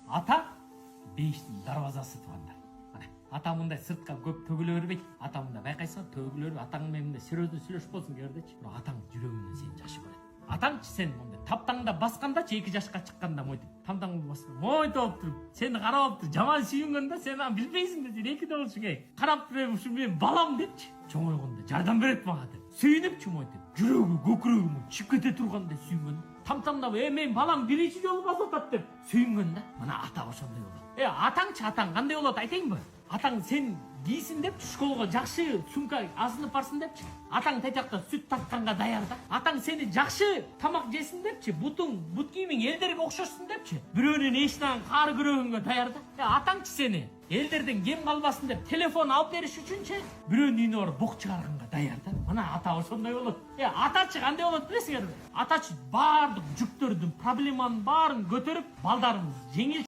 ата бейіштің дарвазасы туғандар. Ата мындай сыртқа көп төгіле бербейді. Ата мында байқайсың, төгіле беріп, атаңмен мында серьезно сөйлесіп болсын кердечі. Бірақ атаң жүрегінен сені жақсы көреді. Атаңчы сен мындай таптаңда басқандачы 2 жашқа шыққанда мойдып. Тамтаңда басқан. Мойт алып тұрып, сені қарап алып тұр. Жаман сүйінгенде сен білмейсің де сен 2 болушың ей. Қарап тұрып, şu мен балам депчі. Чоңойғанда жардам береді маған деп. Сүйініпчі мойт. Жүрегі, көкірегім шығып кете тұрғанда сүйінген. Тамтамда мен балам бірінші жолы басатады деп сүйінгенде. Мына ата ошондай болады. Атаңчы атаң қандай болады айтайын ба? Атаң сен дейсің деп школға жақсы сумка асынып барсын депчі. Атаң тәжақта сүт тартқанға даярда. Атаң сені жақсы тамақ жесін депчі. Бұт киімің елдерге оқшасын депчі. Біреуінен ешінен қары көрегінге даярда. Атаңчы сені елдерден кем қалбасын деп телефон алып беріш үшінші біреуінің үйіне барып боқ шығарғанға даярда. Мына ата ошондай болады. Атачы қандай болады білесіңдер ме? Атачы барлық жүктердің проблеманың барын көтеріп балдарымыз жеңіл